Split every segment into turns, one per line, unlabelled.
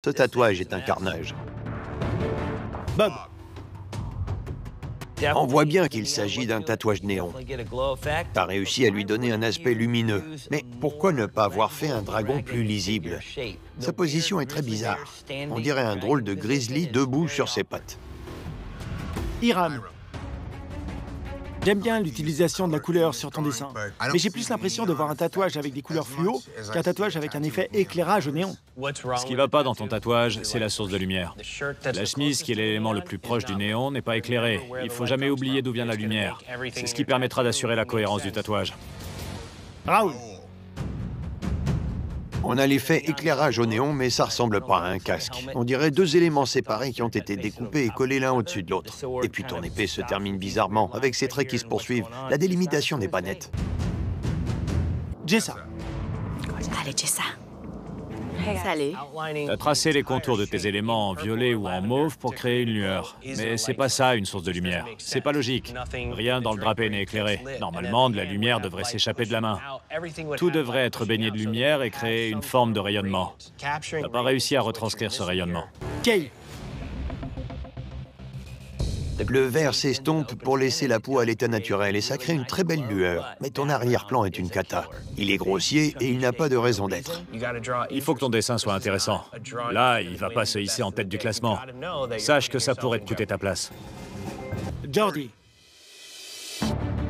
Ce tatouage est un carnage.
Bob,
On voit bien qu'il s'agit d'un tatouage néon. T'as réussi à lui donner un aspect lumineux. Mais pourquoi ne pas avoir fait un dragon plus lisible? Sa position est très bizarre. On dirait un drôle de grizzly debout sur ses pattes.
Hiram. J'aime bien l'utilisation de la couleur sur ton dessin, mais j'ai plus l'impression de voir un tatouage avec des couleurs fluo qu'un tatouage avec un effet éclairage au néon.
Ce qui va pas dans ton tatouage, c'est la source de lumière. La chemise, qui est l'élément le plus proche du néon, n'est pas éclairée. Il faut jamais oublier d'où vient la lumière. C'est ce qui permettra d'assurer la cohérence du tatouage.
Raoul,
On a l'effet éclairage au néon, mais ça ressemble pas à un casque. On dirait deux éléments séparés qui ont été découpés et collés l'un au-dessus de l'autre. Et puis ton épée se termine bizarrement, avec ces traits qui se poursuivent. La délimitation n'est pas nette.
Jessa.
Allez, Jessa. Salut.
T'as tracé les contours de tes éléments en violet ou en mauve pour créer une lueur. Mais c'est pas ça, une source de lumière. C'est pas logique. Rien dans le drapé n'est éclairé. Normalement, de la lumière devrait s'échapper de la main. Tout devrait être baigné de lumière et créer une forme de rayonnement. T'as pas réussi à retranscrire ce rayonnement.
Kay.
Le vert s'estompe pour laisser la peau à l'état naturel et ça crée une très belle lueur. Mais ton arrière-plan est une cata. Il est grossier et il n'a pas de raison d'être.
Il faut que ton dessin soit intéressant. Là, il va pas se hisser en tête du classement. Sache que ça pourrait te coûter ta place.
Jordi.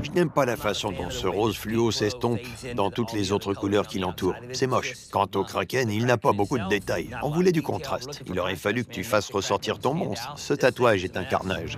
Je n'aime pas la façon dont ce rose fluo s'estompe dans toutes les autres couleurs qui l'entourent. C'est moche. Quant au Kraken, il n'a pas beaucoup de détails. On voulait du contraste. Il aurait fallu que tu fasses ressortir ton monstre. Ce tatouage est un carnage.